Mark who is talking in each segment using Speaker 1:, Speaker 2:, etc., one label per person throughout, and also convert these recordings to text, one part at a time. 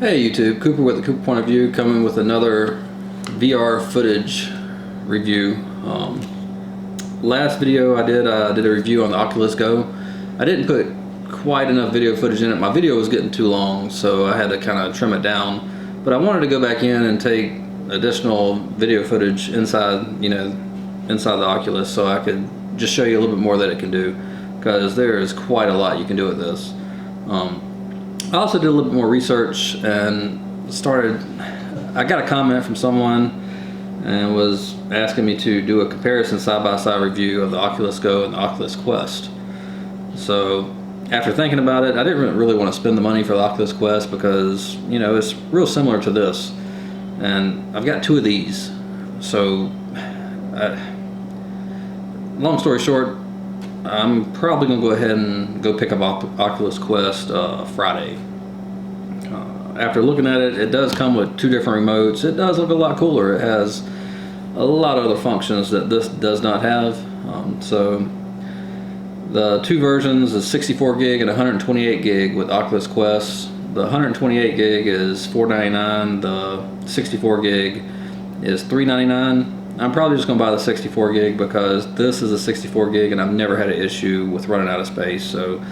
Speaker 1: Hey YouTube, Cooper with the Cooper Point of View, coming with another VR footage review. Last video I did a review on the Oculus Go. I didn't put quite enough video footage in it. My video was getting too long, so I had to kind of trim it down. But I wanted to go back in and take additional video footage inside the Oculus, so I could just show you a little bit more that it can do, because there is quite a lot you can do with this. I also did a little bit more research and I got a comment from someone and was asking me to do a comparison side-by-side review of the Oculus Go and the Oculus Quest. So after thinking about it, I didn't really want to spend the money for the Oculus Quest because, it's real similar to this. And I've got two of these. So, long story short, I'm probably going to go ahead and go pick up Oculus Quest Friday. After looking at it, it does come with two different remotes. It does look a lot cooler. It has a lot of other functions that this does not have. So the two versions is 64 gig and 128 gig with Oculus Quest. The 128 gig is $4.99. The 64 gig is $3.99. I'm probably just going to buy the 64 gig because this is a 64 gig and I've never had an issue with running out of space, so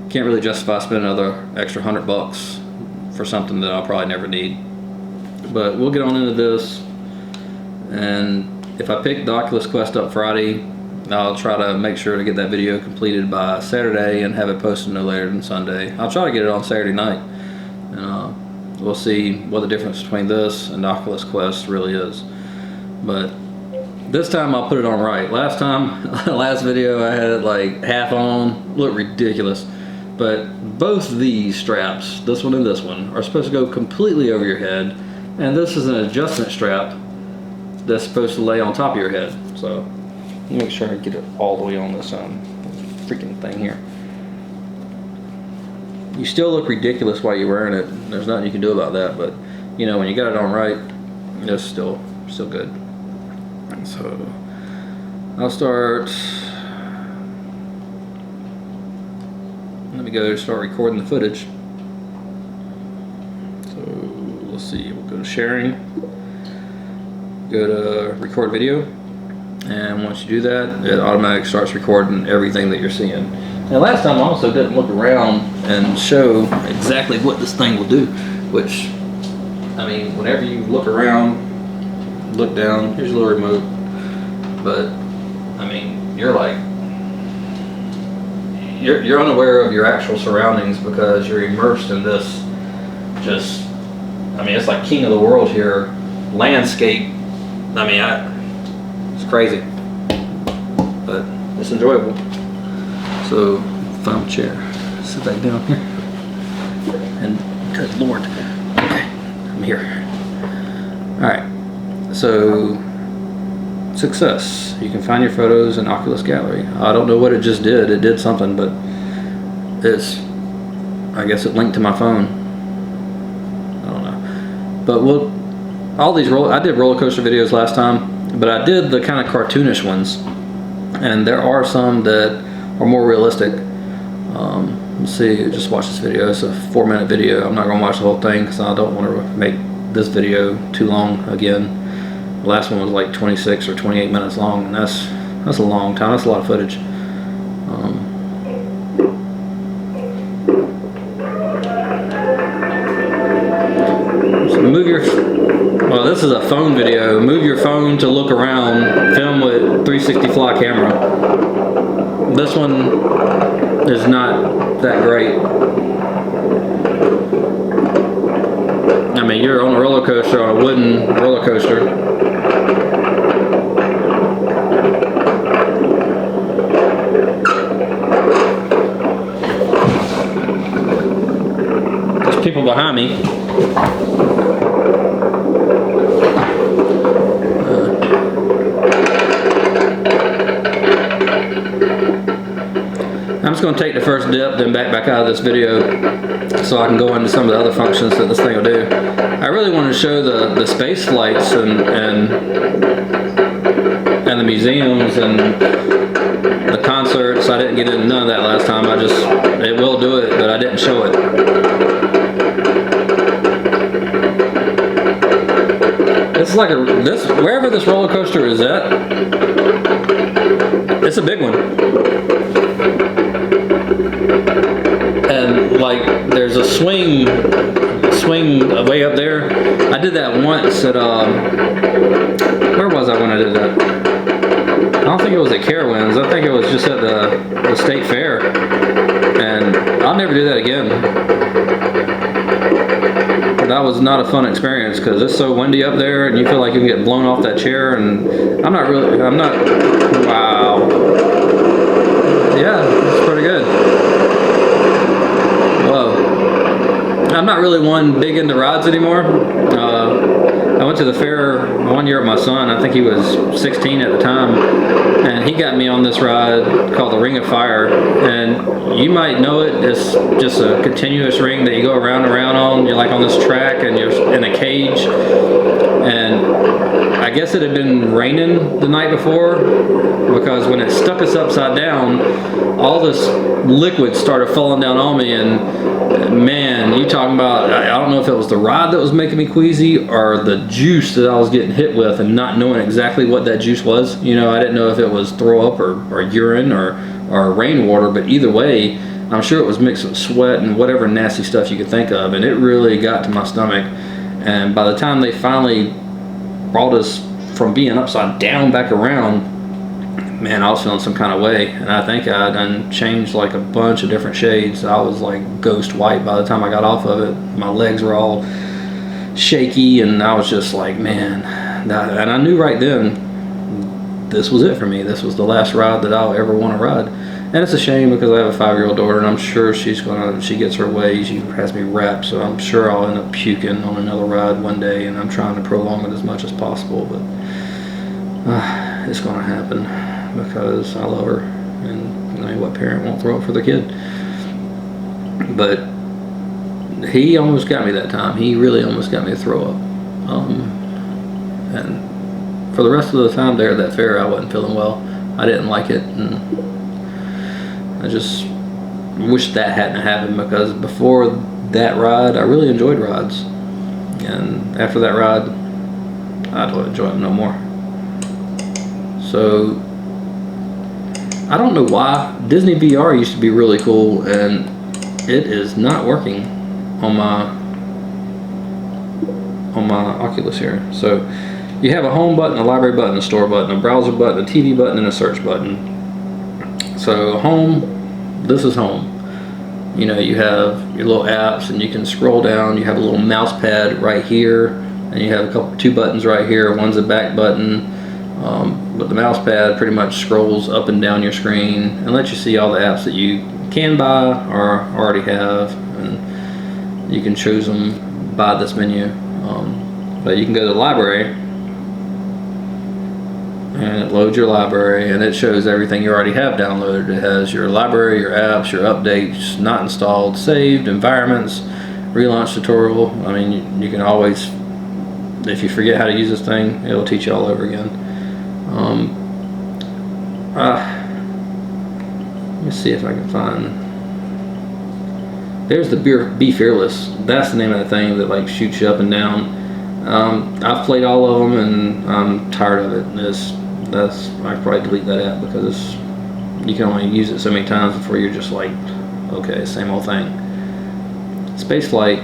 Speaker 1: can't really justify spending another extra $100 for something that I'll probably never need. But we'll get on into this, and if I pick the Oculus Quest up Friday, I'll try to make sure to get that video completed by Saturday and have it posted no later than Sunday. I'll try to get it on Saturday night, and we'll see what the difference between this and the Oculus Quest really is. But this time I'll put it on right. Last video I had it like half on, looked ridiculous. But both these straps, this one and this one, are supposed to go completely over your head, and this is an adjustment strap that's supposed to lay on top of your head. So let me make sure I get it all the way on this freaking thing here. You still look ridiculous while you're wearing it. There's nothing you can do about that, but when you got it on right, it's still good. So I'll start. Let me go start recording the footage. So let's see, we'll go to sharing, go to record video, and once you do that, it automatically starts recording everything that you're seeing. Now last time I also didn't look around and show exactly what this thing will do, which, whenever you look around, look down, here's a little remote, but you're unaware of your actual surroundings because you're immersed in this it's like king of the world here, landscape. It's crazy, but it's enjoyable. So find a chair, sit back down here, and good Lord, okay, I'm here. Alright, so success. You can find your photos in Oculus Gallery. I don't know what it just did. It did something, but I guess it linked to my phone. I don't know. But I did roller coaster videos last time, but I did the kind of cartoonish ones, and there are some that are more realistic. Let's see, just watch this video. It's a 4-minute video. I'm not going to watch the whole thing because I don't want to make this video too long again. The last one was like 26 or 28 minutes long, and that's a long time. That's a lot of footage. So this is a phone video. Move your phone to look around. Film with 360 fly camera. This one is not that great. You're on a roller coaster, on a wooden roller coaster. There's people behind me. I'm just going to take the first dip, then back out of this video so I can go into some of the other functions that this thing will do. I really want to show the space flights and the museums and the concerts. I didn't get into none of that last time. It will do it, but I didn't show it. It's like wherever this roller coaster is at, it's a big one. And like there's a swing way up there. I did that once at where was I when I did that? I don't think it was at Carowinds. I think it was just at the state fair. And I'll never do that again. That was not a fun experience because it's so windy up there and you feel like you can get blown off that chair, and wow. Yeah, it's pretty good. Whoa. I'm not really one big into rides anymore. I went to the fair one year with my son. I think he was 16 at the time, and he got me on this ride called the Ring of Fire. And you might know it. It's just a continuous ring that you go around and around on. You're like on this track and you're in a cage. And I guess it had been raining the night before, because when it stuck us upside down, all this liquid started falling down on me. And man, you talking about, I don't know if it was the ride that was making me queasy or the juice that I was getting hit with and not knowing exactly what that juice was. You know, I didn't know if it was throw up or urine or rainwater, but either way, I'm sure it was mixed with sweat and whatever nasty stuff you could think of, and it really got to my stomach. And by the time they finally brought us from being upside down back around, man, I was feeling some kind of way, and I think I done changed like a bunch of different shades. I was like ghost white by the time I got off of it. My legs were all shaky, and I was just like, man, and I knew right then this was it for me. This was the last ride that I'll ever want to ride. And it's a shame because I have a 5-year-old daughter, and I'm sure she gets her way. She has me wrapped, so I'm sure I'll end up puking on another ride one day, and I'm trying to prolong it as much as possible, but it's going to happen because I love her, and I mean, what parent won't throw up for their kid? But he almost got me that time. He really almost got me to throw up. And for the rest of the time there at that fair, I wasn't feeling well. I didn't like it, and I just wish that hadn't happened, because before that ride, I really enjoyed rides. And after that ride, I don't enjoy them no more. So I don't know why. Disney VR used to be really cool, and it is not working on my Oculus here. So you have a home button, a library button, a store button, a browser button, a TV button, and a search button. So home, this is home. You know, you have your little apps, and you can scroll down. You have a little mouse pad right here, and you have two buttons right here. One's a back button. But the mouse pad pretty much scrolls up and down your screen and lets you see all the apps that you can buy or already have, and you can choose them by this menu. But you can go to the library, and it loads your library, and it shows everything you already have downloaded. It has your library, your apps, your updates, not installed, saved, environments, relaunch tutorial. I mean, you can always, if you forget how to use this thing, it'll teach you all over again. Let me see if I can find. There's the Be Fearless. That's the name of that thing that like shoots you up and down. I've played all of them, and I'm tired of it. I could probably delete that app because you can only use it so many times before you're just like, okay, same old thing. Spaceflight.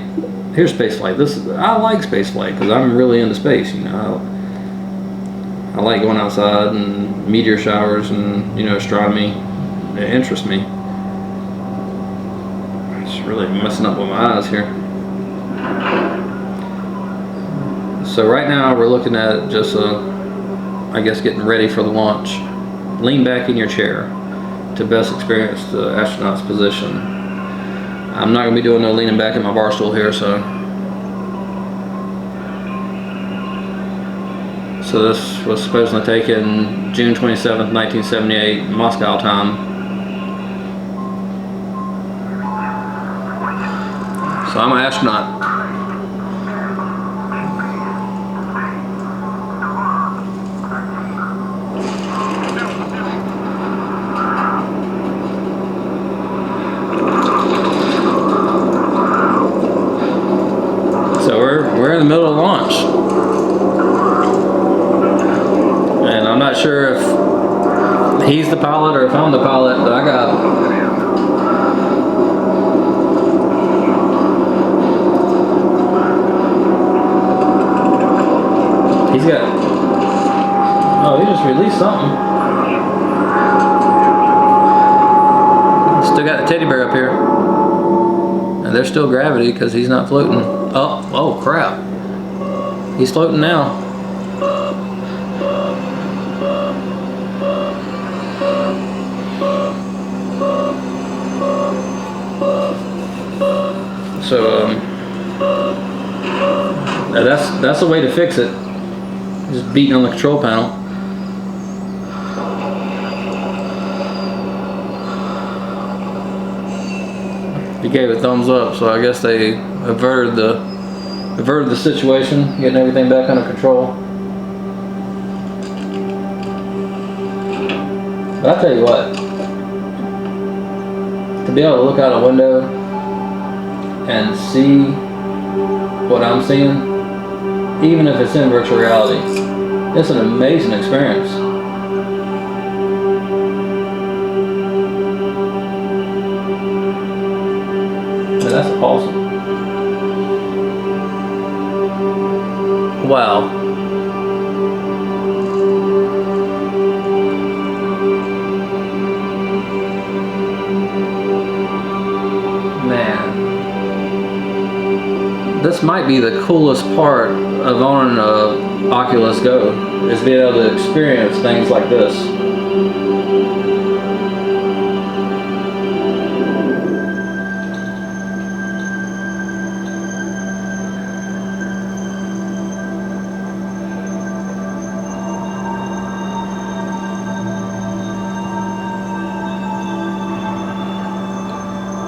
Speaker 1: Here's Spaceflight. I like Spaceflight because I'm really into space. You know, I like going outside and meteor showers and, you know, astronomy. It interests me. It's really messing up with my eyes here. So right now we're looking at just I guess getting ready for the launch. Lean back in your chair to best experience the astronaut's position. I'm not going to be doing no leaning back in my bar stool here, so this was supposedly taken June 27th, 1978, Moscow time. So I'm an astronaut. So we're in the middle of launch. not sure if he's the pilot or if I'm the pilot, but he's got, oh, he just released something. Still got the teddy bear up here. And there's still gravity because he's not floating. Oh crap. He's floating now. So that's the way to fix it. Just beating on the control panel. He gave a thumbs up, so I guess they averted the situation, getting everything back under control. But I tell you what, to be able to look out a window and see what I'm seeing, even if it's in virtual reality, it's an amazing experience. And that's awesome. Wow. Man. This might be the coolest part of owning a Oculus Go, is being able to experience things like this.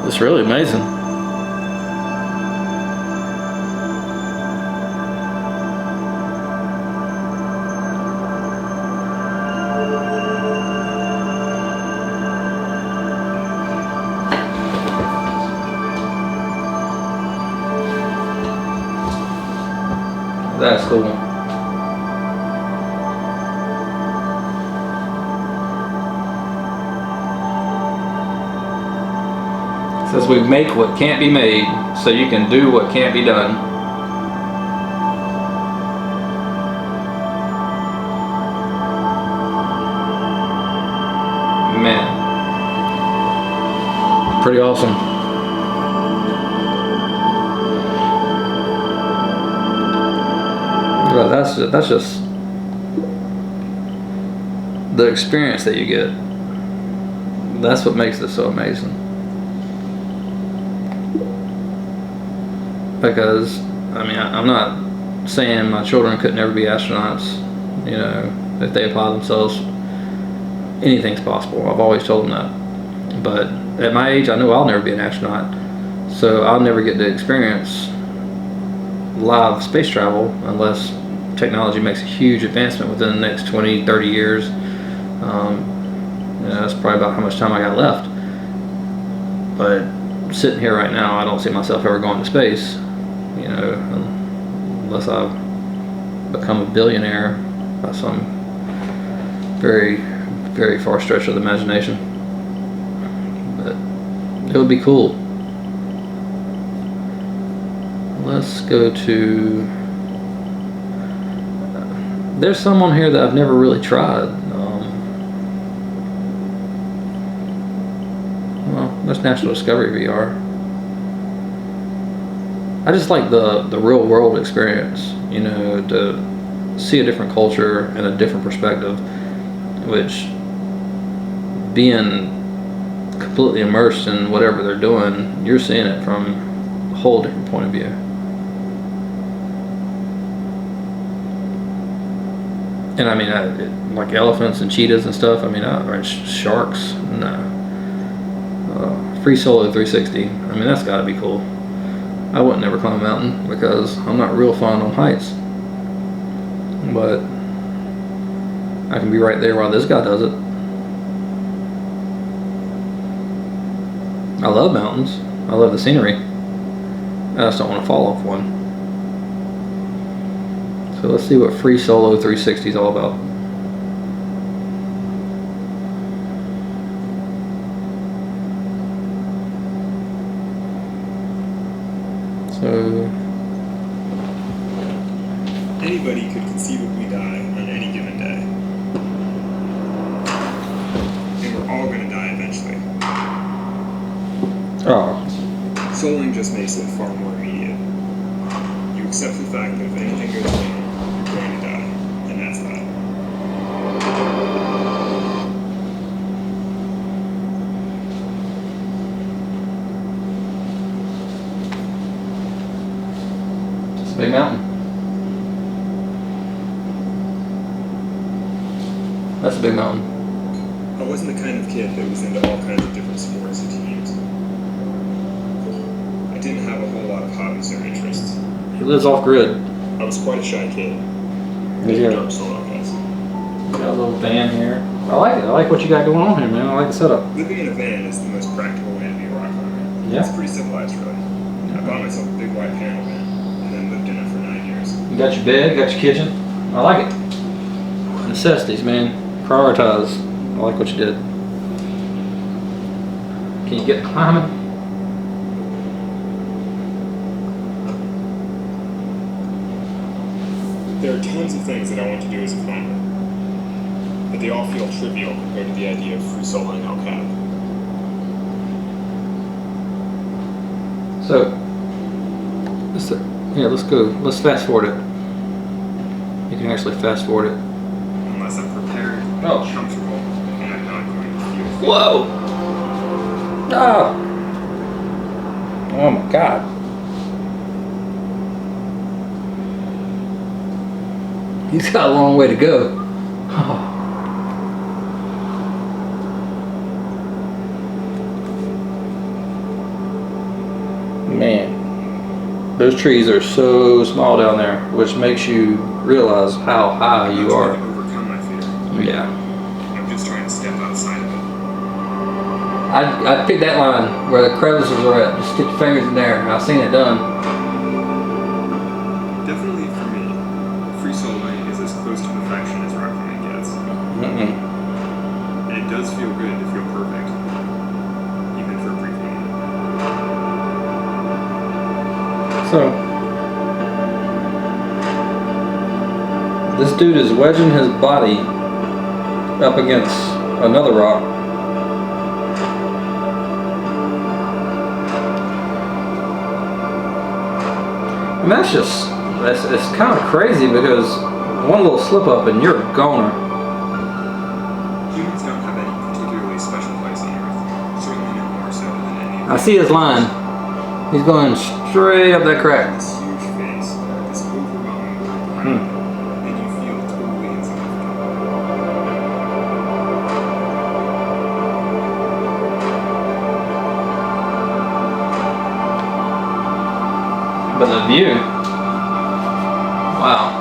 Speaker 1: It's really amazing. That's cool. It says we make what can't be made, so you can do what can't be done. Man, pretty awesome. But that's just the experience that you get. That's what makes this so amazing. Because, I mean, I'm not saying my children could never be astronauts. You know, if they apply themselves, anything's possible. I've always told them that. But at my age, I know I'll never be an astronaut. So I'll never get to experience live space travel unless technology makes a huge advancement within the next 20, 30 years. You know, that's probably about how much time I got left. But sitting here right now, I don't see myself ever going to space. You know, unless I become a billionaire by some very, very far stretch of the imagination. But it would be cool. Let's go to. There's some on here that I've never really tried. Well, there's National Discovery VR. I just like the real world experience, you know, to see a different culture and a different perspective, which being completely immersed in whatever they're doing, you're seeing it from a whole different point of view. And I mean, like elephants and cheetahs and stuff, I mean, or sharks, no. Free Solo 360, I mean, that's gotta be cool. I wouldn't never climb a mountain because I'm not real fond on heights. But I can be right there while this guy does it. I love mountains. I love the scenery. I just don't want to fall off one. So let's see what Free Solo 360 is all about. So
Speaker 2: anybody could conceivably die on any given day. And we're all going to die eventually.
Speaker 1: oh,
Speaker 2: Souling just makes it far more immediate. You accept the fact that if anything goes wrong, you're going to die. And that's that.
Speaker 1: it's a big mountain. That's a big mountain.
Speaker 2: I wasn't the kind of kid that was into all kinds of different sports and teams. I didn't have a whole lot of hobbies or interests.
Speaker 1: He lives off grid.
Speaker 2: I was quite a shy kid.
Speaker 1: Yeah.
Speaker 2: Dark soul, I guess.
Speaker 1: Got a little van here. I like it. I like what you got going on here, man. I like the setup.
Speaker 2: Living in a van is the most practical way to be a rock climber.
Speaker 1: Yeah.
Speaker 2: It's pretty civilized, really. I bought myself a big white panel van and then lived in it for 9 years.
Speaker 1: You got your bed, you got your kitchen. I like it. Necessities, man. Prioritize. I like what you did. Can you get climbing?
Speaker 2: There are tons of things that I want to do as a climber, but they all feel trivial compared to the idea of free soloing El Cap.
Speaker 1: So, let's go. Let's fast forward it. You can actually fast forward it.
Speaker 2: Unless I'm prepared and
Speaker 1: Oh.
Speaker 2: comfortable, and I'm not going to feel.
Speaker 1: Whoa! No! Oh my God! He's got a long way to go. Man, those trees are so small down there, which makes you realize how high you are.
Speaker 2: I'm not trying to overcome my fear.
Speaker 1: Yeah.
Speaker 2: I'm just trying to step outside of it.
Speaker 1: I'd pick that line where the crevices are at. Just stick your fingers in there. I've seen it done.
Speaker 2: Definitely for me, free soloing is as close to perfection as rock climbing gets. And it does feel good to feel perfect, even for a brief moment.
Speaker 1: So, this dude is wedging his body up against another rock. And it's kind of crazy because one little slip up and you're a goner.
Speaker 2: Humans don't have any particularly special place on Earth, certainly no more so than any of
Speaker 1: I see his line. He's going straight up that crack.
Speaker 2: this huge face, this overwhelming world behind it, and you feel totally insignificant.
Speaker 1: But the view, wow.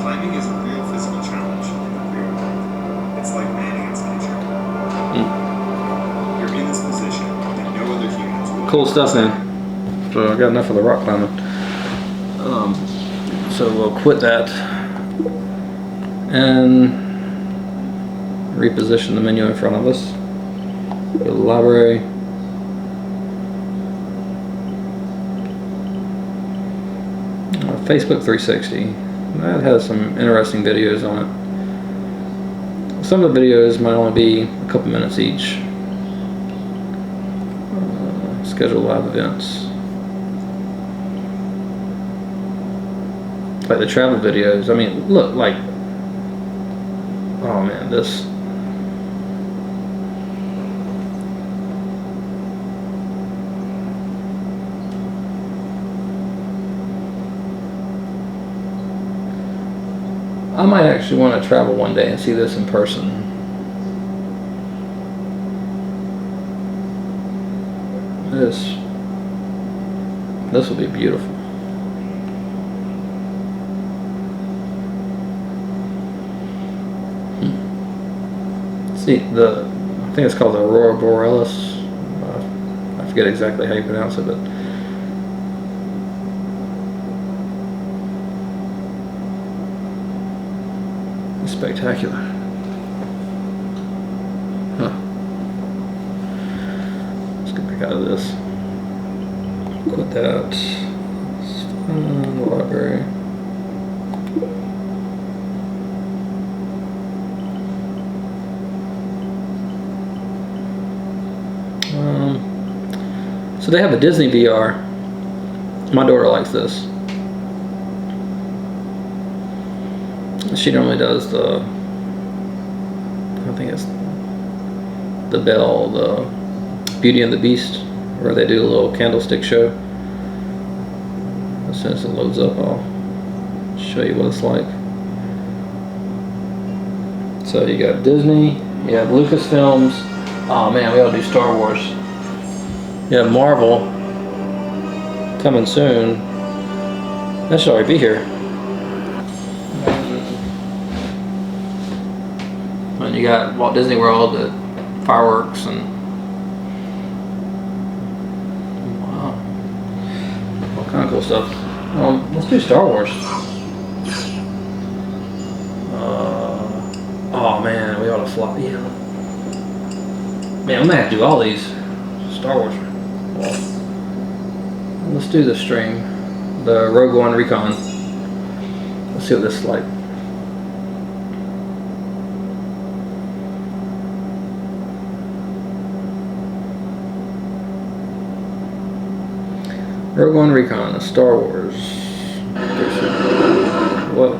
Speaker 2: Climbing is a real physical challenge in the real world. It's like man against nature. You're in this position that no other humans will.
Speaker 1: Cool stuff, man. So I got enough of the rock climbing. So we'll quit that and reposition the menu in front of us. Go to the library. Facebook 360. That has some interesting videos on it. Some of the videos might only be a couple minutes each. Schedule live events. Like the travel videos. I mean, look, like, oh man, this. I might actually want to travel one day and see this in person. This will be beautiful. See, I think it's called the Aurora Borealis. I forget exactly how you pronounce it, but it's spectacular. Huh. get back out of this. Quit that. Let's find the library. So they have a Disney VR. My daughter likes this. She normally does the, I think it's the Belle, the Beauty and the Beast, where they do a little candlestick show. As soon as it loads up, I'll show you what it's like. So you got Disney, you have Lucasfilms. Oh man, we gotta do Star Wars. You have Marvel coming soon. That should already be here. And you got Walt Disney World, the fireworks, and wow, all kind of cool stuff. Let's do Star Wars. Oh man, we ought to fly. Yeah. Man, I'm gonna have to do all these Star Wars. Well, let's do the stream, the Rogue One Recon. Let's see what this is like. Rogue One Recon, Star Wars. Whoa.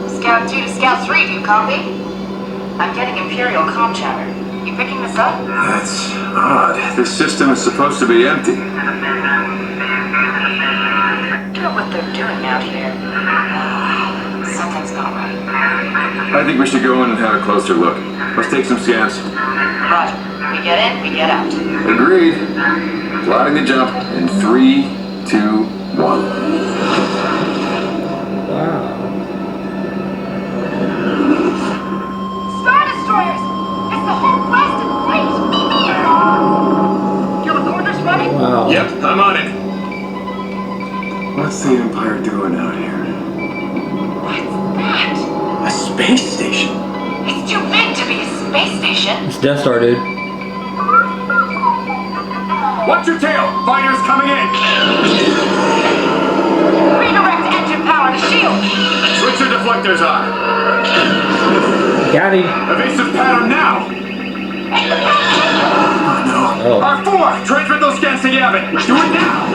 Speaker 3: Scout 2 to Scout 3, do you copy? I'm getting Imperial comm chatter. You picking this up?
Speaker 4: That's odd. This system is supposed to be empty.
Speaker 3: I don't know what they're doing out here. Something's not right.
Speaker 4: I think we should go in and have a closer look. Let's take some scans.
Speaker 3: Roger. We get in, we get out.
Speaker 4: Agreed. Plotting the jump in 3, 2, 1.
Speaker 1: Wow.
Speaker 3: Star Destroyers! It's the whole blasted fleet! Your recorder's running?
Speaker 1: Wow.
Speaker 4: Yep, I'm on it. What's the Empire doing out here?
Speaker 3: What's that?
Speaker 4: A space station.
Speaker 3: It's too big to be a space station.
Speaker 1: It's Death Star, dude.
Speaker 4: Watch your tail! Fighters coming in!
Speaker 3: Redirect engine power to shield.
Speaker 4: Switch your deflectors on.
Speaker 1: Got him.
Speaker 4: Evasive pattern now!
Speaker 1: Oh.
Speaker 4: R4! Transmit those scans to Yavin! Do it now!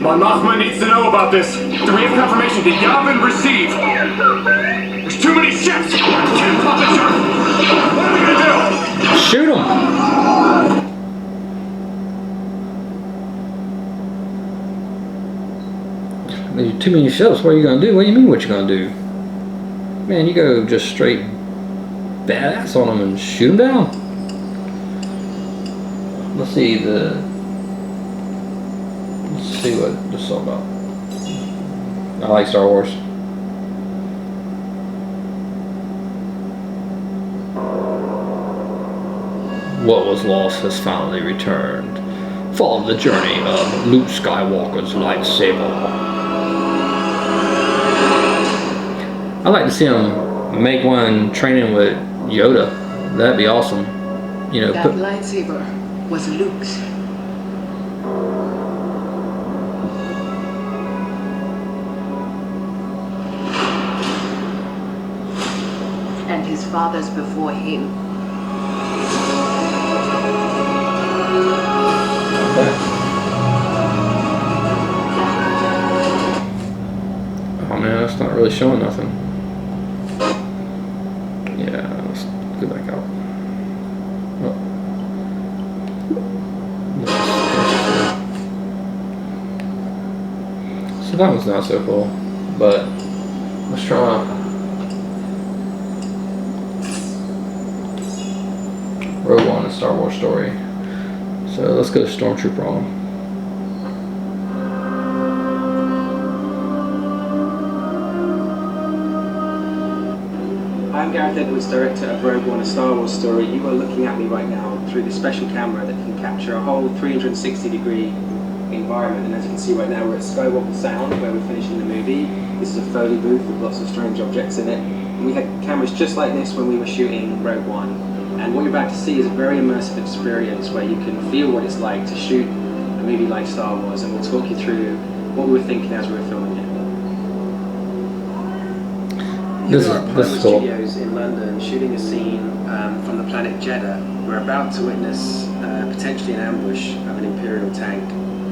Speaker 4: Mon Mothma needs to know about this. Do we have confirmation? Did Yavin receive? There's too many ships! Can't pop the jump! What are we gonna do?
Speaker 1: Shoot him. There's too many ships. What are you gonna do? What do you mean? What you gonna do? Man, you go just straight badass on them and shoot them down. Let's see what this is all about. I like Star Wars. What was lost has finally returned. Follow the journey of Luke Skywalker's lightsaber. I'd like to see him make one training with Yoda. That'd be awesome. You know,
Speaker 5: That lightsaber was Luke's. And his father's before him.
Speaker 1: Oh man, that's not really showing nothing. Yeah, let's go back out. Oh. So that one's not so cool, but let's try Rogue One, a Star Wars story. So let's go Stormtrooper on them.
Speaker 6: I'm Gareth Edwards, director of Rogue One, a Star Wars story. You are looking at me right now through this special camera that can capture a whole 360-degree environment. And as you can see right now, we're at Skywalker Sound, where we're finishing the movie. This is a Foley booth with lots of strange objects in it. We had cameras just like this when we were shooting Rogue One. And what you're about to see is a very immersive experience where you can feel what it's like to shoot a movie like Star Wars, and we'll talk you through what we were thinking as we were filming it.
Speaker 1: This
Speaker 6: Here are
Speaker 1: is cool.
Speaker 6: Studios in London shooting a scene from the planet Jeddah. We're about to witness potentially an ambush of an Imperial tank.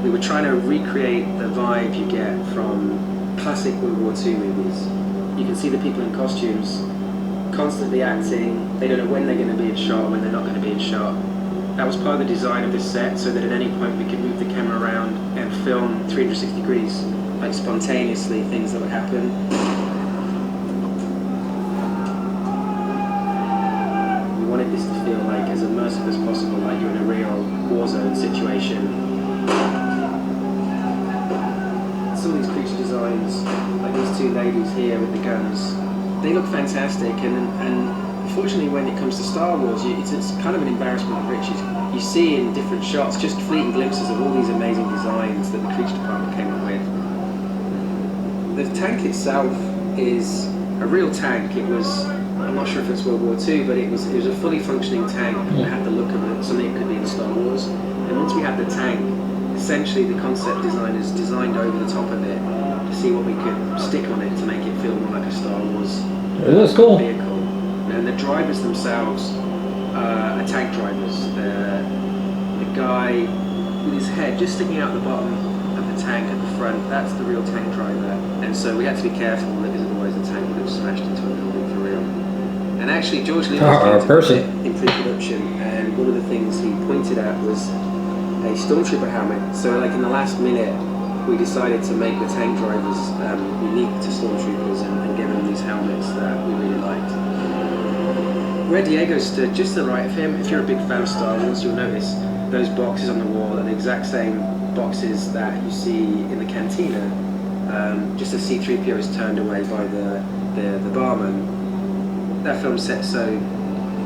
Speaker 6: We were trying to recreate the vibe you get from classic World War II movies. You can see the people in costumes constantly acting. They don't know when they're going to be in shot, when they're not going to be in shot. That was part of the design of this set, so that at any point we could move the camera around and film 360 degrees, like spontaneously, things that would happen. We wanted this to feel like as immersive as possible, like you're in a real war zone situation. Some of these creature designs, like these two ladies here with the guns, they look fantastic, and unfortunately when it comes to Star Wars, it's kind of an embarrassment of riches. You see in different shots just fleeting glimpses of all these amazing designs that the creature department came up with. The tank itself is a real tank. It was, I'm not sure if it's World War II, but it was a fully functioning tank that had the look of it, something that could be in Star Wars. And once we had the tank, essentially the concept designers designed over the top of it to see what we could stick on it to make it feel more like a Star Wars
Speaker 1: That's cool.
Speaker 6: vehicle. And the drivers themselves are tank drivers. The guy with his head just sticking out the bottom of the tank at the front, that's the real tank driver. And so we had to be careful because otherwise the tank would have smashed into a building for real. And actually George Lucas came to in pre-production, and one of the things he pointed at was a stormtrooper helmet. So like in the last minute we decided to make the tank drivers unique to stormtroopers and give them these helmets that we really liked. Where Diego stood just to the right of him, if you're a big fan of Star Wars, you'll notice those boxes on the wall are the exact same boxes that you see in the cantina. Just as C-3PO is turned away by the barman. That film set so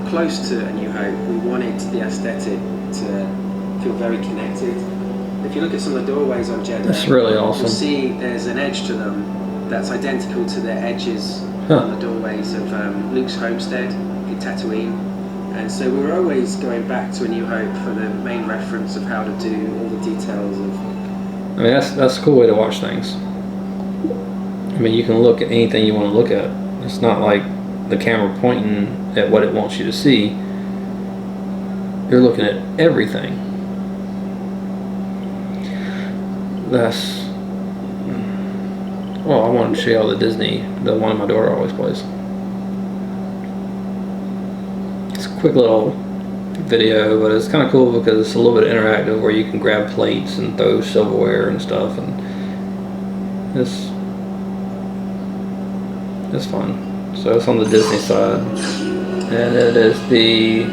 Speaker 6: close to A New Hope, we wanted the aesthetic to feel very connected. If you look at some of the doorways on Jeddah,
Speaker 1: That's really awesome.
Speaker 6: you'll see there's an edge to them that's identical to the edges on the doorways of Luke's homestead in Tatooine. And so we were always going back to A New Hope for the main reference of how to do all the details of...
Speaker 1: I mean, that's a cool way to watch things. I mean, you can look at anything you want to look at. It's not like the camera pointing at what it wants you to see. You're looking at everything. That's... Well, I wanted to show you all the Disney, the one my daughter always plays. It's a quick little video, but it's kind of cool because it's a little bit interactive where you can grab plates and throw silverware and stuff, and it's fun. So it's on the Disney side, and it is the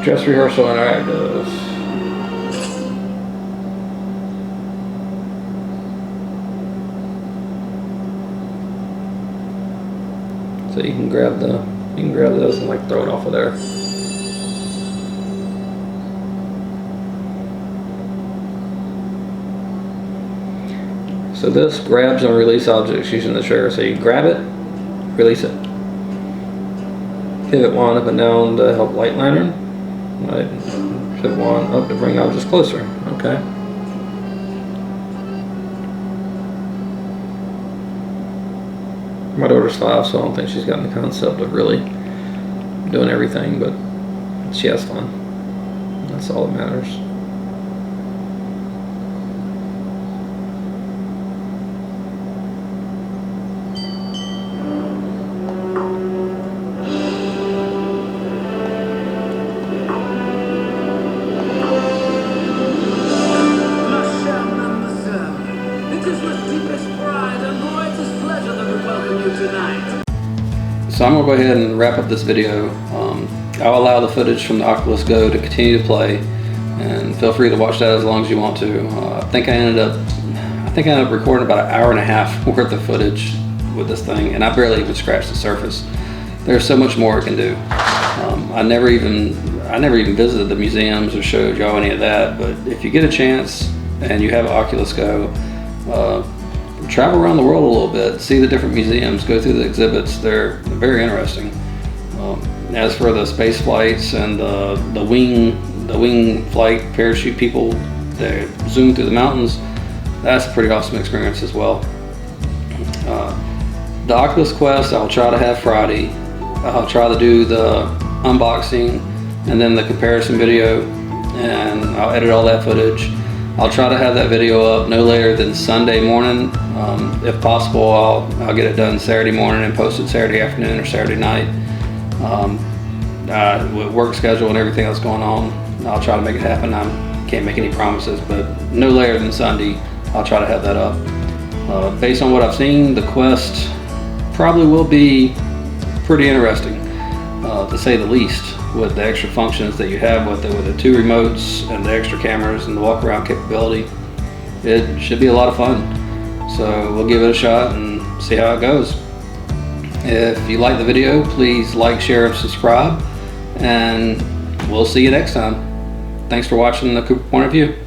Speaker 1: Dress Rehearsal Interactive. So you can grab those and like throw it off of there. So this grabs and release objects using the trigger. So you grab it, release it. Pivot wand up and down to help light lantern. Right. Pivot wand up to bring objects closer. Okay. My daughter's 5, so I don't think she's gotten the concept of really doing everything, but she has fun. That's all that matters. So I'm going to go ahead and wrap up this video. I'll allow the footage from the Oculus Go to continue to play, and feel free to watch that as long as you want to. I think I ended up recording about 1.5 hours worth of footage with this thing, and I barely even scratched the surface. There's so much more it can do. I never even visited the museums or showed y'all any of that, but if you get a chance and you have an Oculus Go, travel around the world a little bit, see the different museums, go through the exhibits. They're very interesting. As for the space flights and the wing flight parachute people that zoom through the mountains, that's a pretty awesome experience as well. The Oculus Quest I'll try to have Friday. I'll try to do the unboxing and then the comparison video, and I'll edit all that footage. I'll try to have that video up no later than Sunday morning. If possible, I'll get it done Saturday morning and post it Saturday afternoon or Saturday night. With work schedule and everything that's going on, I'll try to make it happen. I can't make any promises, but no later than Sunday, I'll try to have that up. Based on what I've seen, the Quest probably will be pretty interesting, to say the least, with the extra functions that you have with the 2 remotes and the extra cameras and the walk around capability. It should be a lot of fun. So we'll give it a shot and see how it goes. If you like the video, please like, share, and subscribe, and we'll see you next time. Thanks for watching the Cooper Point of View.